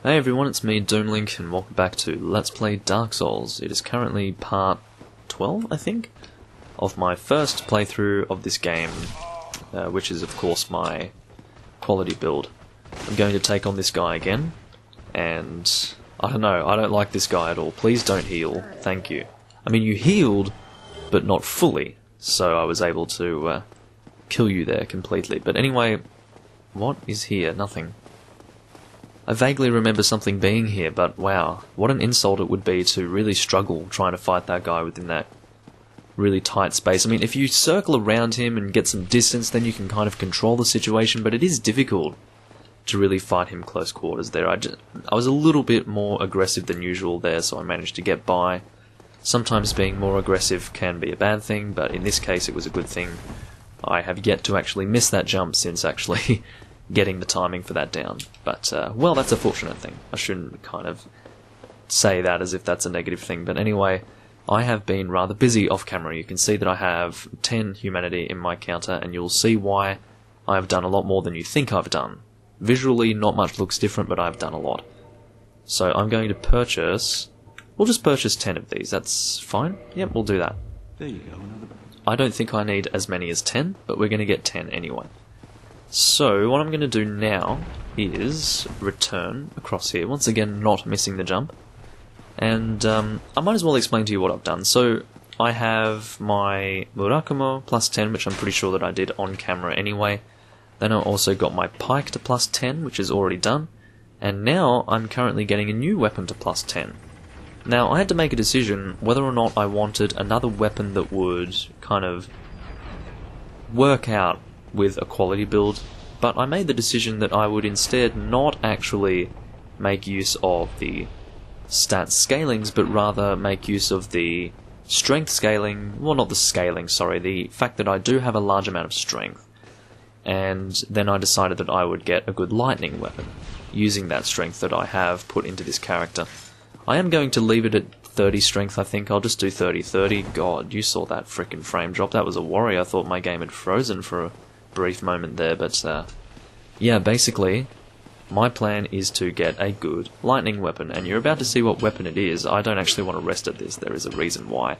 Hey everyone, it's me, Doomlink, and welcome back to Let's Play Dark Souls. It is currently part 12, I think, of my first playthrough of this game, which is of course my quality build. I'm going to take on this guy again, and I don't know, I don't like this guy at all. Please don't heal, thank you. I mean, you healed, but not fully, so I was able to kill you there completely. But anyway, what is here? Nothing. I vaguely remember something being here, but wow, what an insult it would be to really struggle trying to fight that guy within that really tight space. I mean, if you circle around him and get some distance, then you can kind of control the situation, but it is difficult to really fight him close quarters there. I was a little bit more aggressive than usual there, so I managed to get by. Sometimes being more aggressive can be a bad thing, but in this case it was a good thing. I have yet to actually miss that jump since actually getting the timing for that down. But, well, that's a fortunate thing. I shouldn't kind of say that as if that's a negative thing. But anyway, I have been rather busy off camera. You can see that I have 10 humanity in my counter, and you'll see why I've done a lot more than you think I've done. Visually, not much looks different, but I've done a lot. So I'm going to purchase... We'll just purchase 10 of these. That's fine. Yep, we'll do that. There you go, another. I don't think I need as many as 10, but we're going to get 10 anyway. So, what I'm going to do now is return across here, once again not missing the jump, and I might as well explain to you what I've done. So, I have my Murakumo plus 10, which I'm pretty sure that I did on camera anyway, then I also got my pike to plus 10, which is already done, and now I'm currently getting a new weapon to plus 10. Now, I had to make a decision whether or not I wanted another weapon that would kind of work out with a quality build, but I made the decision that I would instead not actually make use of the stat scalings, but rather make use of the strength scaling, well, not the scaling, sorry, the fact that I do have a large amount of strength. And then I decided that I would get a good lightning weapon, using that strength that I have put into this character. I am going to leave it at 30 strength, I think. I'll just do 30-30. God, you saw that frickin' frame drop. That was a worry. I thought my game had frozen for a brief moment there, but yeah, basically my plan is to get a good lightning weapon, and you're about to see what weapon it is. I don't actually want to rest at this. There is a reason why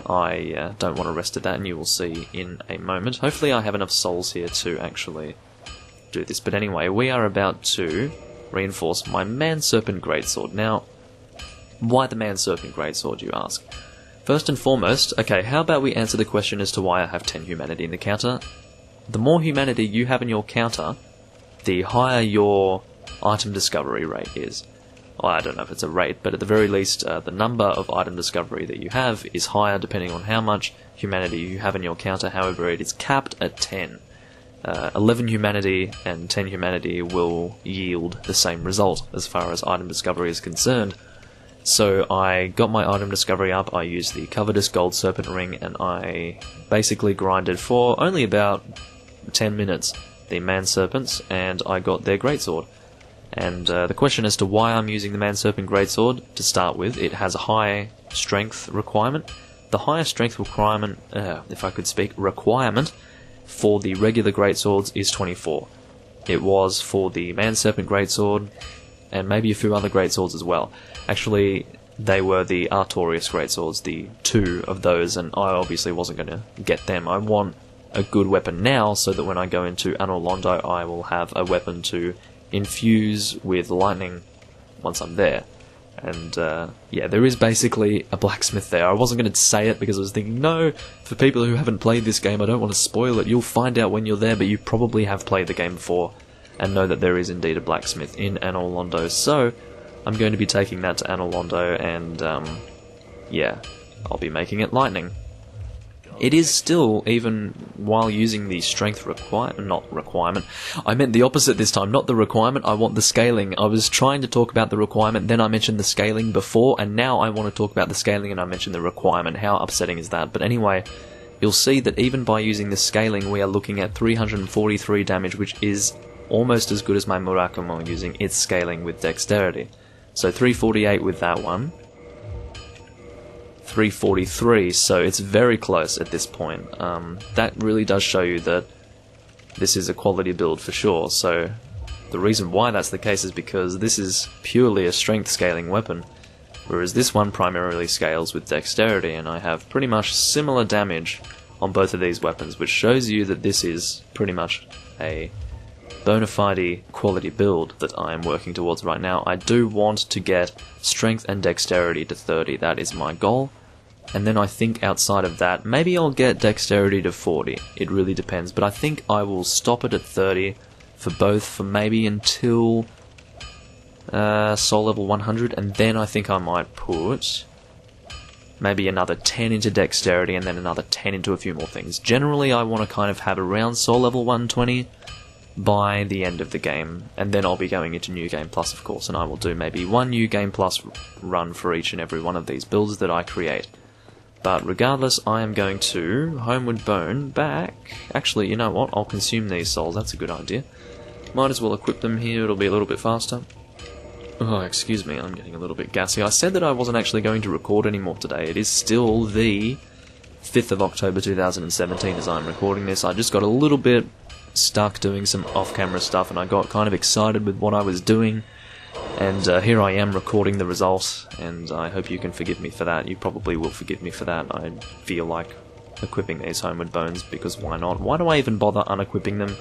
I don't want to rest at that, and you will see in a moment. Hopefully I have enough souls here to actually do this, but anyway, we are about to reinforce my Man-Serpent Greatsword. Now, why the Man-Serpent Greatsword, you ask? First and foremost, okay, how about we answer the question as to why I have 10 humanity in the counter? The more humanity you have in your counter, the higher your item discovery rate is. Well, I don't know if it's a rate, but at the very least, the number of item discovery that you have is higher depending on how much humanity you have in your counter. However, it is capped at 10. 11 humanity and 10 humanity will yield the same result as far as item discovery is concerned. So I got my item discovery up, I used the Covetous Gold Serpent Ring, and I basically grinded for only about 10 minutes the Man-Serpents, and I got their Greatsword. And the question as to why I'm using the Man-Serpent Greatsword, to start with, it has a high strength requirement. The higher strength requirement, if I could speak, requirement for the regular Greatswords is 24. It was for the Man-Serpent Greatsword, and maybe a few other Greatswords as well. Actually, they were the Artorias Greatswords, the two of those, and I obviously wasn't going to get them. I want a good weapon now, so that when I go into Anor Londo, I will have a weapon to infuse with lightning once I'm there. And, yeah, there is basically a blacksmith there. I wasn't going to say it because I was thinking, no, for people who haven't played this game, I don't want to spoil it. You'll find out when you're there, but you probably have played the game before and know that there is indeed a blacksmith in Anor Londo. So, I'm going to be taking that to Anor Londo, and, yeah, I'll be making it lightning. It is still, even while using the strength requirement, I meant the opposite this time, not the requirement, I want the scaling. I was trying to talk about the requirement, then I mentioned the scaling before, and now I want to talk about the scaling and I mentioned the requirement. How upsetting is that? But anyway, you'll see that even by using the scaling, we are looking at 343 damage, which is almost as good as my Murakumo using its scaling with dexterity. So 348 with that one. 343, so it's very close at this point. That really does show you that this is a quality build for sure. So The reason why that's the case is because this is purely a strength scaling weapon, whereas this one primarily scales with dexterity, and I have pretty much similar damage on both of these weapons, which shows you that this is pretty much a bona fide quality build that I am working towards right now. I do want to get strength and dexterity to 30, that is my goal. And then I think outside of that, maybe I'll get dexterity to 40. It really depends, but I think I will stop it at 30 for both for maybe until soul level 100, and then I think I might put maybe another 10 into dexterity and then another 10 into a few more things. Generally, I want to kind of have around soul level 120 by the end of the game, and then I'll be going into New Game Plus, of course, and I will do maybe one New Game Plus run for each and every one of these builds that I create. But regardless, I am going to Homeward Bone back. Actually, you know what? I'll consume these souls. That's a good idea. Might as well equip them here. It'll be a little bit faster. Oh, excuse me. I'm getting a little bit gassy. I said that I wasn't actually going to record anymore today. It is still the 5th of October 2017 as I'm recording this. I just got a little bit stuck doing some off-camera stuff, and I got kind of excited with what I was doing. And here I am recording the result, and I hope you can forgive me for that. You probably will forgive me for that. I feel like equipping these Homeward Bones, because why not? Why do I even bother unequipping them?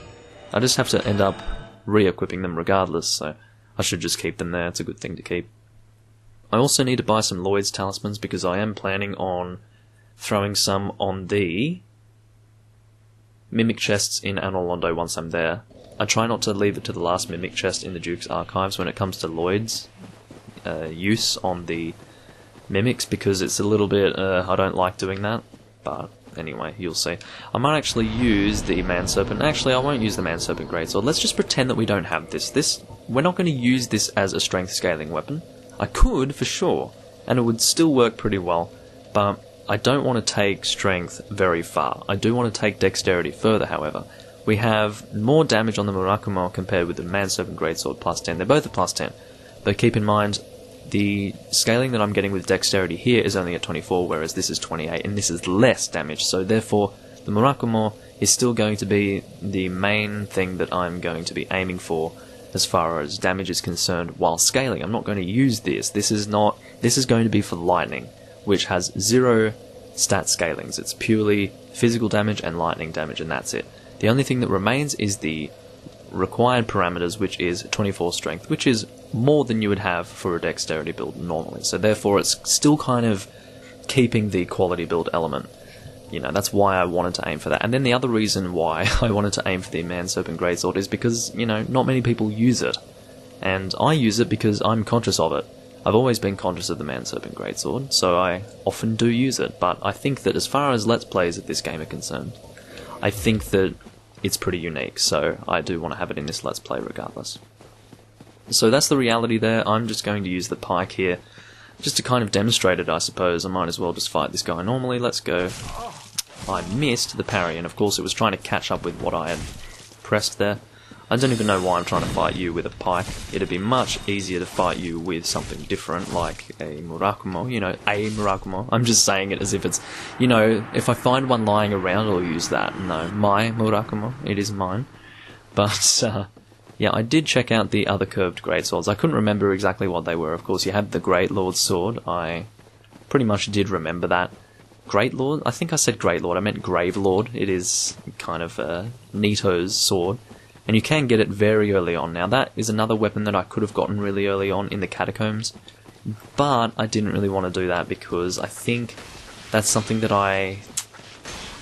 I just have to end up re-equipping them regardless, so I should just keep them there. It's a good thing to keep. I also need to buy some Lloyd's talismans, because I am planning on throwing some on the Mimic chests in Anor Londo once I'm there. I try not to leave it to the last Mimic chest in the Duke's Archives when it comes to Lloyd's use on the Mimics, because it's a little bit, I don't like doing that, but anyway, you'll see. I might actually use the Man-Serpent. Actually, I won't use the Man-Serpent Greatsword. Let's just pretend that we don't have this. We're not going to use this as a strength scaling weapon. I could, for sure, and it would still work pretty well, but I don't want to take strength very far. I do want to take dexterity further, however. We have more damage on the Murakumo compared with the Man-Serpent Greatsword plus 10. They're both a plus 10. But keep in mind, the scaling that I'm getting with dexterity here is only at 24, whereas this is 28, and this is less damage. So therefore, the Murakumo is still going to be the main thing that I'm going to be aiming for as far as damage is concerned while scaling. I'm not going to use this. This is going to be for lightning, which has 0 stat scalings. It's purely physical damage and lightning damage, and that's it. The only thing that remains is the required parameters, which is 24 strength, which is more than you would have for a dexterity build normally. So therefore it's still kind of keeping the quality build element. You know, that's why I wanted to aim for that. And then the other reason why I wanted to aim for the Man-Serpent Greatsword is because, you know, not many people use it. And I use it because I'm conscious of it. I've always been conscious of the Man-Serpent Greatsword, so I often do use it. But I think that as far as Let's Plays of this game are concerned, I think that it's pretty unique, so I do want to have it in this Let's Play regardless. So that's the reality there. I'm just going to use the pike here, just to kind of demonstrate it, I suppose. I might as well just fight this guy normally. Let's go. I missed the parry, and of course it was trying to catch up with what I had pressed there. I don't even know why I'm trying to fight you with a pike. It'd be much easier to fight you with something different, like a Murakumo. You know, a Murakumo. I'm just saying it as if it's, you know, if I find one lying around, I'll use that. No, my Murakumo. It is mine. But, yeah, I did check out the other curved greatswords. I couldn't remember exactly what they were. Of course, you had the Great Lord's sword. I pretty much did remember that. Great Lord? I think I said Great Lord. I meant Grave Lord. It is kind of Nito's sword. And you can get it very early on. Now, that is another weapon that I could have gotten really early on in the Catacombs, but I didn't really want to do that because I think that's something that I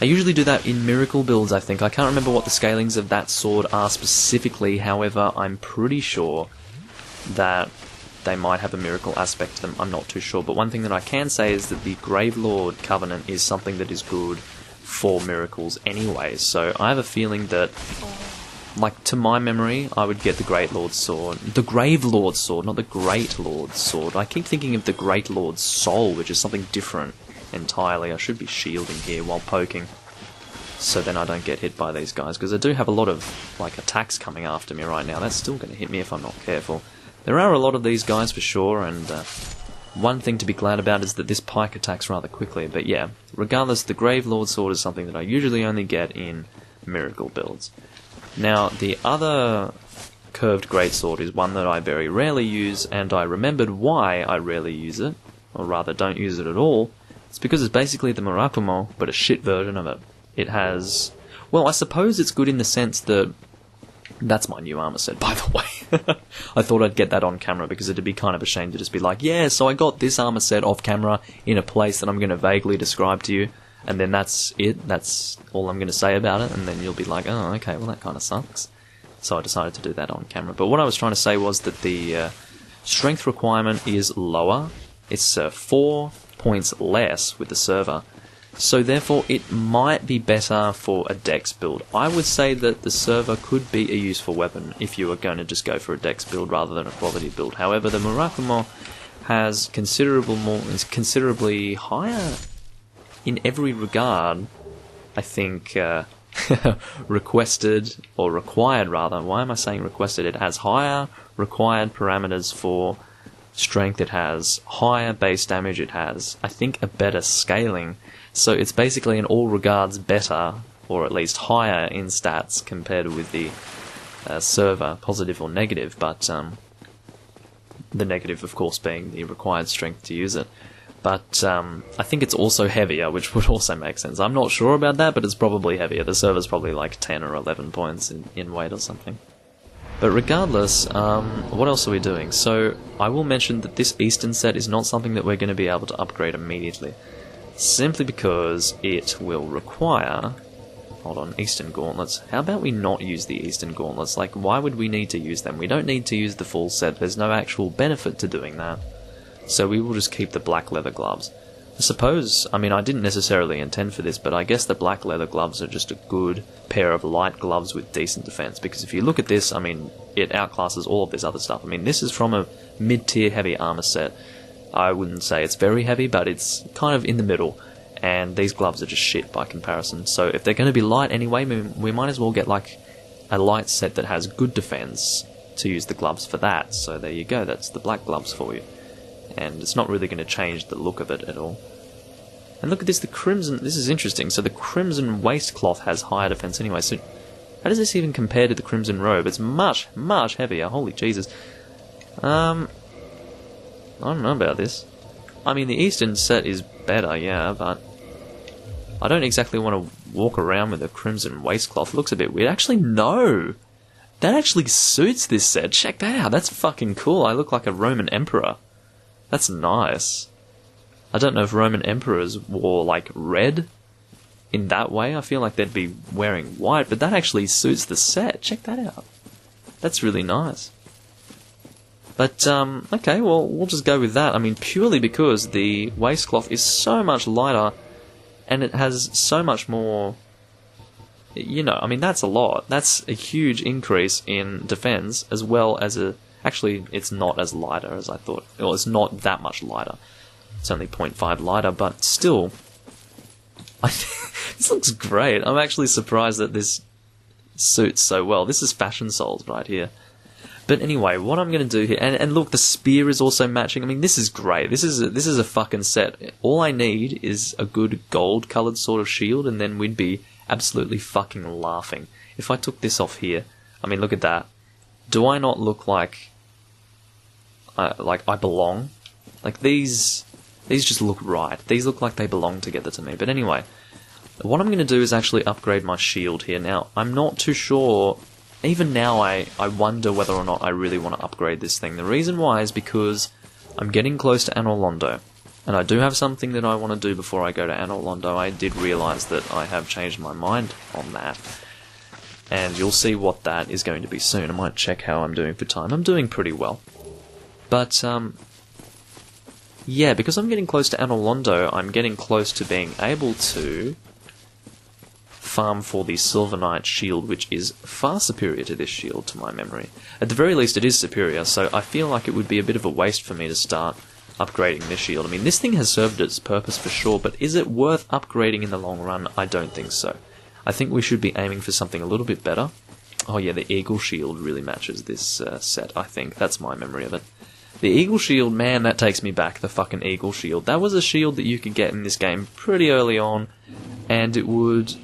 usually do that in miracle builds, I think. I can't remember what the scalings of that sword are specifically, however, I'm pretty sure that they might have a miracle aspect to them. I'm not too sure, but one thing that I can say is that the Gravelord Covenant is something that is good for miracles anyway, so I have a feeling that, like, to my memory, I would get the Great Lord's Sword. The Grave Lord's Sword, not the Great Lord's Sword. I keep thinking of the Great Lord's Soul, which is something different entirely. I should be shielding here while poking, so then I don't get hit by these guys, because I do have a lot of, like, attacks coming after me right now. That's still going to hit me if I'm not careful. There are a lot of these guys for sure, and one thing to be glad about is that this pike attacks rather quickly. But yeah, regardless, the Grave Lord's Sword is something that I usually only get in miracle builds. Now, the other curved greatsword is one that I very rarely use, and I remembered why I rarely use it, or rather don't use it at all. It's because it's basically the Murakumo, but a shit version of it. It has... Well, I suppose it's good in the sense that... That's my new armor set, by the way. I thought I'd get that on camera because it'd be kind of a shame to just be like, yeah, so I got this armor set off camera in a place that I'm going to vaguely describe to you, and then that's it. That's all I'm going to say about it, and then you'll be like, oh, okay, well, that kind of sucks. So I decided to do that on camera. But what I was trying to say was that the strength requirement is lower. It's 4 points less with the server. So therefore it might be better for a dex build. I would say that the server could be a useful weapon if you were going to just go for a dex build rather than a quality build. However, the Murakumo has is considerably higher in every regard, I think, requested, or required rather. Why am I saying requested? It has higher required parameters for strength, it has higher base damage, it has, I think, a better scaling. So it's basically in all regards better, or at least higher in stats compared with the server, positive or negative, but the negative, of course, being the required strength to use it. But I think it's also heavier, which would also make sense. I'm not sure about that, but it's probably heavier. The server's probably like 10 or 11 points in weight or something. But regardless, what else are we doing? So I will mention that this Eastern set is not something that we're going to be able to upgrade immediately. Simply because it will require... Hold on, Eastern Gauntlets. How about we not use the Eastern Gauntlets? Like, why would we need to use them? We don't need to use the full set. There's no actual benefit to doing that. So we will just keep the black leather gloves. I suppose, I mean, I didn't necessarily intend for this, but I guess the black leather gloves are just a good pair of light gloves with decent defense. Because if you look at this, I mean, it outclasses all of this other stuff. I mean, this is from a mid-tier heavy armor set. I wouldn't say it's very heavy, but it's kind of in the middle. And these gloves are just shit by comparison. So if they're going to be light anyway, we might as well get like a light set that has good defense to use the gloves for that. So there you go, that's the black gloves for you. And it's not really going to change the look of it at all. And look at this, the crimson, this is interesting. So the crimson waistcloth has higher defense anyway. So how does this even compare to the crimson robe? It's much, much heavier. Holy Jesus. I don't know about this. I mean, the Eastern set is better, yeah, but I don't exactly want to walk around with a crimson waistcloth. It looks a bit weird. Actually, no! That actually suits this set. Check that out. That's fucking cool. I look like a Roman emperor. That's nice. I don't know if Roman emperors wore, like, red in that way. I feel like they'd be wearing white, but that actually suits the set. Check that out. That's really nice. But, okay, well, we'll just go with that. I mean, purely because the waistcloth is so much lighter, and it has so much more... You know, I mean, that's a lot. That's a huge increase in defense, as well as a... Actually, it's not as lighter as I thought. Well, it's not that much lighter. It's only 0.5 lighter, but still... This looks great. I'm actually surprised that this suits so well. This is Fashion Souls right here. But anyway, what I'm going to do here... And look, the spear is also matching. I mean, this is great. This is a fucking set. All I need is a good gold-coloured sort of shield, and then we'd be absolutely fucking laughing. If I took this off here... I mean, look at that. Do I not look like I belong? Like, these just look right. These look like they belong together to me. But anyway, what I'm going to do is actually upgrade my shield here. Now, I'm not too sure... Even now, I wonder whether or not I really want to upgrade this thing. The reason why is because I'm getting close to Anor Londo, and I do have something that I want to do before I go to Anor Londo. I did realise that I have changed my mind on that, and you'll see what that is going to be soon. I might check how I'm doing for time. I'm doing pretty well. But, yeah, because I'm getting close to Anor Londo, I'm getting close to being able to farm for the Silver Knight shield, which is far superior to this shield, to my memory. At the very least, it is superior, so I feel like it would be a bit of a waste for me to start upgrading this shield. I mean, this thing has served its purpose for sure, but is it worth upgrading in the long run? I don't think so. I think we should be aiming for something a little bit better. Oh yeah, the Eagle Shield really matches this set, I think. That's my memory of it. The Eagle Shield, man, that takes me back, the fucking Eagle Shield. That was a shield that you could get in this game pretty early on, and it would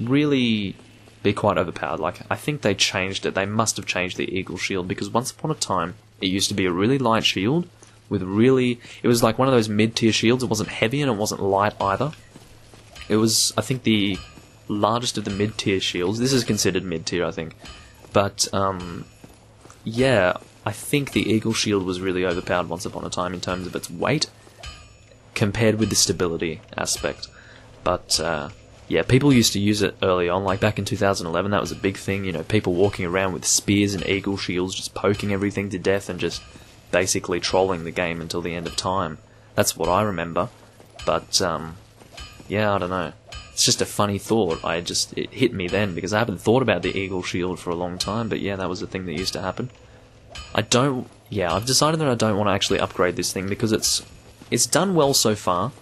really be quite overpowered. Like, I think they changed it. They must have changed the Eagle Shield, because once upon a time, it used to be a really light shield, with really... It was like one of those mid-tier shields. It wasn't heavy and it wasn't light either. It was, I think, the largest of the mid-tier shields. This is considered mid-tier, I think. But, yeah, I think the Eagle Shield was really overpowered once upon a time in terms of its weight, compared with the stability aspect. But, yeah, people used to use it early on, like back in 2011, that was a big thing, you know, people walking around with spears and eagle shields, just poking everything to death and just basically trolling the game until the end of time. That's what I remember. But, yeah, I don't know. It's just a funny thought. It hit me then, because I haven't thought about the eagle shield for a long time, but yeah, that was a thing that used to happen. I've decided that I don't want to actually upgrade this thing, because it's done well so far.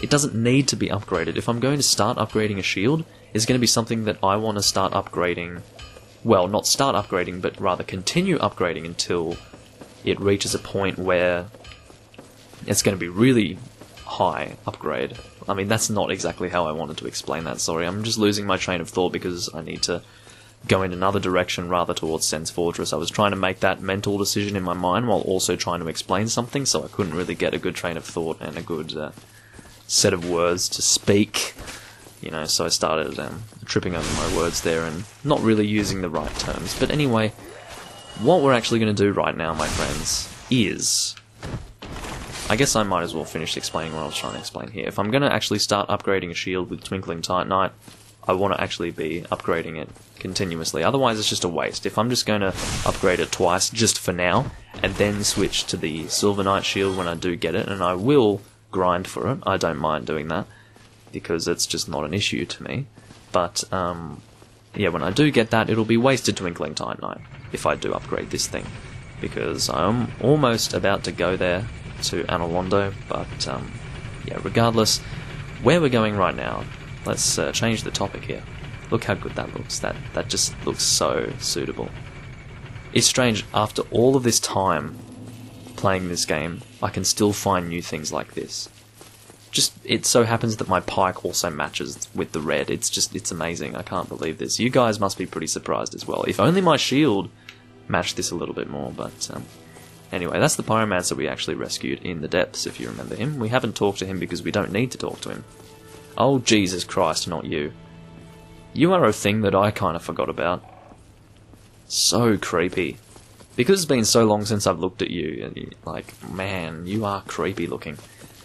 It doesn't need to be upgraded. If I'm going to start upgrading a shield, it's going to be something that I want to start upgrading... Well, not start upgrading, but rather continue upgrading until it reaches a point where it's going to be really high upgrade. I mean, that's not exactly how I wanted to explain that, sorry. I'm just losing my train of thought because I need to go in another direction rather towards Sense Fortress. I was trying to make that mental decision in my mind while also trying to explain something, so I couldn't really get a good train of thought and a good set of words to speak. You know, so I started tripping over my words there and not really using the right terms. But anyway, what we're actually going to do right now, my friends, is... I guess I might as well finish explaining what I was trying to explain here. If I'm going to actually start upgrading a shield with Twinkling Titanite, I want to actually be upgrading it continuously. Otherwise, it's just a waste. If I'm just going to upgrade it twice, just for now, and then switch to the Silver Knight shield when I do get it, and I will grind for it, I don't mind doing that, because it's just not an issue to me. But, yeah, when I do get that, it'll be wasted Twinkling Titanite if I do upgrade this thing, because I'm almost about to go there to Analondo, but, yeah, regardless, where we're going right now, let's change the topic here. Look how good that looks. That just looks so suitable. It's strange, after all of this time playing this game, I can still find new things like this. Just, it so happens that my pike also matches with the red. It's amazing. I can't believe this. You guys must be pretty surprised as well. If only my shield matched this a little bit more, but anyway, that's the Pyromancer we actually rescued in the depths, if you remember him. We haven't talked to him because we don't need to talk to him. Oh, Jesus Christ, not you. You are a thing that I kind of forgot about. So creepy. Because it's been so long since I've looked at you, like, man, you are creepy looking.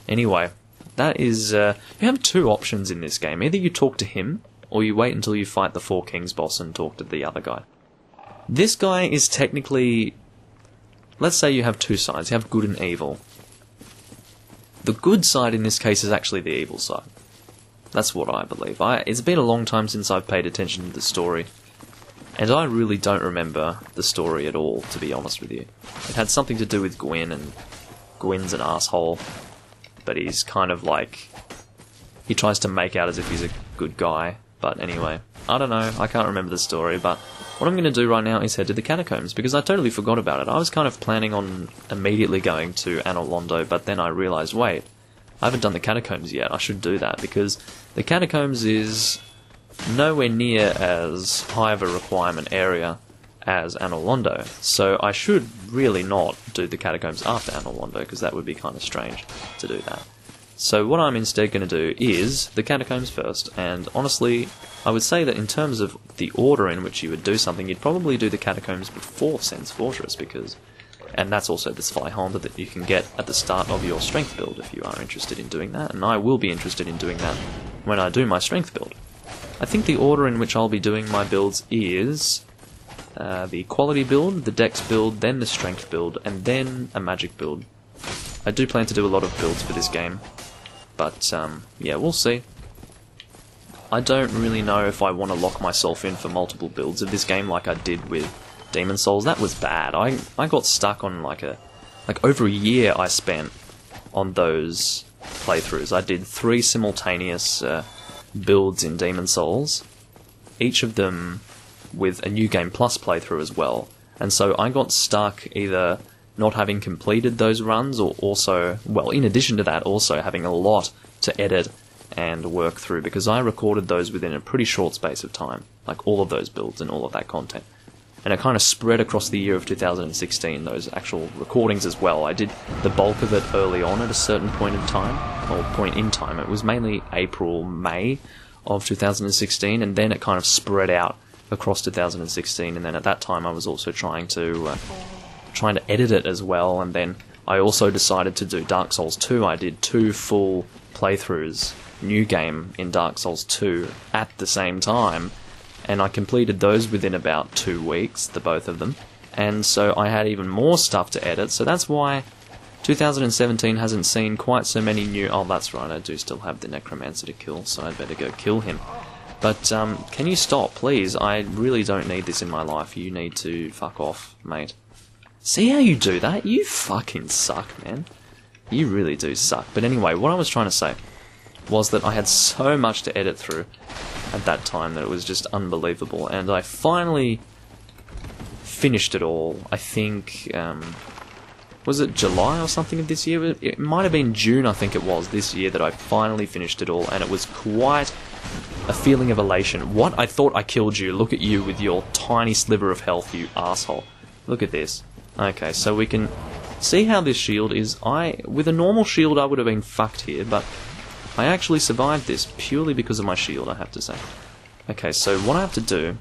Anyway, that is, you have two options in this game. Either you talk to him, or you wait until you fight the Four Kings boss and talk to the other guy. This guy is technically... Let's say you have two sides. You have good and evil. The good side in this case is actually the evil side. That's what I believe. It's been a long time since I've paid attention to the story, and I really don't remember the story at all, to be honest with you. It had something to do with Gwyn, and Gwyn's an asshole, but he's kind of like... He tries to make out as if he's a good guy, but anyway, I don't know, I can't remember the story, but what I'm going to do right now is head to the catacombs, because I totally forgot about it. I was kind of planning on immediately going to Analondo, but then I realised, wait, I haven't done the catacombs yet. I should do that, because the catacombs is nowhere near as high of a requirement area as Analondo, so I should really not do the catacombs after Analondo, because that would be kind of strange to do that. So what I'm instead going to do is the catacombs first, and honestly, I would say that in terms of the order in which you would do something, you'd probably do the catacombs before Sense Fortress, because... And that's also the Spy Honda that you can get at the start of your strength build if you are interested in doing that, and I will be interested in doing that when I do my strength build. I think the order in which I'll be doing my builds is the quality build, the dex build, then the strength build, and then a magic build. I do plan to do a lot of builds for this game, but yeah, we'll see. I don't really know if I want to lock myself in for multiple builds of this game like I did with Demon Souls. That was bad. I got stuck on like over a year I spent on those playthroughs. I did 3 simultaneous builds in Demon Souls, each of them with a New Game Plus playthrough as well, and so I got stuck either not having completed those runs, or also, well, in addition to that, also having a lot to edit and work through, because I recorded those within a pretty short space of time. like all of those builds and all of that content. And it kind of spread across the year of 2016, those actual recordings as well. I did the bulk of it early on at a certain point in time, or point in time. It was mainly April, May of 2016, and then it kind of spread out across 2016, and then at that time I was also trying to edit it as well, and then I also decided to do Dark Souls 2. I did 2 full playthroughs, new game in Dark Souls 2 at the same time, and I completed those within about 2 weeks, the both of them, and so I had even more stuff to edit, so that's why 2017 hasn't seen quite so many new... Oh, that's right, I do still have the Necromancer to kill, so I'd better go kill him. But, can you stop, please? I really don't need this in my life. You need to fuck off, mate. See how you do that? You fucking suck, man. You really do suck. But anyway, what I was trying to say was that I had so much to edit through at that time that it was just unbelievable, and I finally finished it all. I think, was it July or something of this year? It might have been June, I think it was, this year that I finally finished it all, and it was quite a feeling of elation. What? I thought I killed you. Look at you with your tiny sliver of health, you asshole. Look at this. Okay, so we can see how this shield is. With a normal shield I would have been fucked here, but I actually survived this purely because of my shield, I have to say. Okay, so what I have to do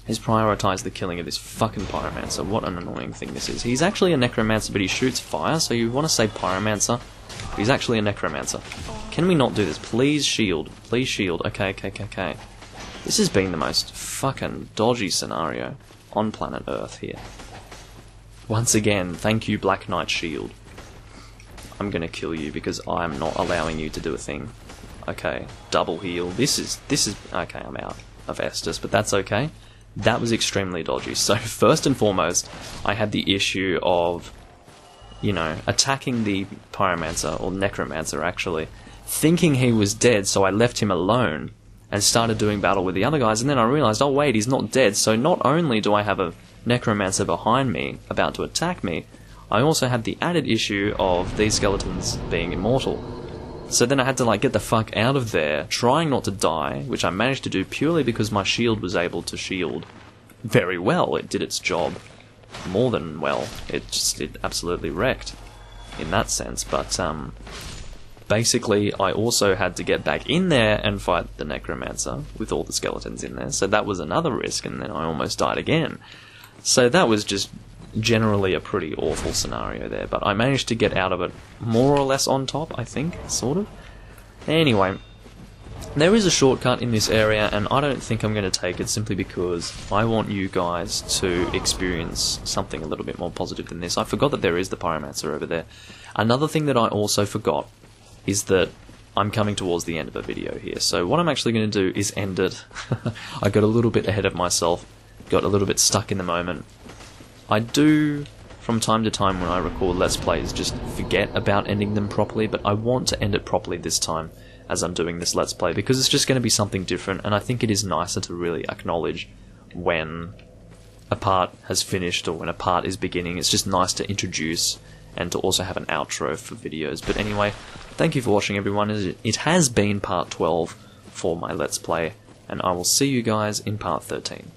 is prioritize the killing of this fucking Pyromancer. What an annoying thing this is. He's actually a Necromancer, but he shoots fire, so you want to say Pyromancer, but he's actually a Necromancer. Can we not do this? Please shield. Please shield. Okay. This has been the most fucking dodgy scenario on planet Earth here. Once again, thank you, Black Knight Shield. I'm gonna kill you because I'm not allowing you to do a thing. Okay, double heal. This is okay, I'm out of Estus, but that's okay. That was extremely dodgy. So first and foremost, I had the issue of, attacking the Pyromancer, or Necromancer actually, thinking he was dead, so I left him alone and started doing battle with the other guys, and then I realized, oh wait, he's not dead, so not only do I have a Necromancer behind me, about to attack me, I also had the added issue of these skeletons being immortal. So then I had to get the fuck out of there, trying not to die, which I managed to do purely because my shield was able to shield very well. It did its job more than well. It absolutely wrecked in that sense, but basically I also had to get back in there and fight the Necromancer with all the skeletons in there, so that was another risk, and then I almost died again. So that was just generally a pretty awful scenario there, but I managed to get out of it more or less on top, I think, sort of. Anyway, there is a shortcut in this area, and I don't think I'm going to take it simply because I want you guys to experience something a little bit more positive than this. I forgot that there is the Pyromancer over there. Another thing that I also forgot is that I'm coming towards the end of a video here, so what I'm actually going to do is end it. I got a little bit ahead of myself, got a little bit stuck in the moment. I do, from time to time when I record Let's Plays, just forget about ending them properly, but I want to end it properly this time as I'm doing this Let's Play, because it's just going to be something different, and I think it is nicer to really acknowledge when a part has finished or when a part is beginning. It's just nice to introduce and to also have an outro for videos. But anyway, thank you for watching, everyone. It has been part 12 for my Let's Play, and I will see you guys in part 13.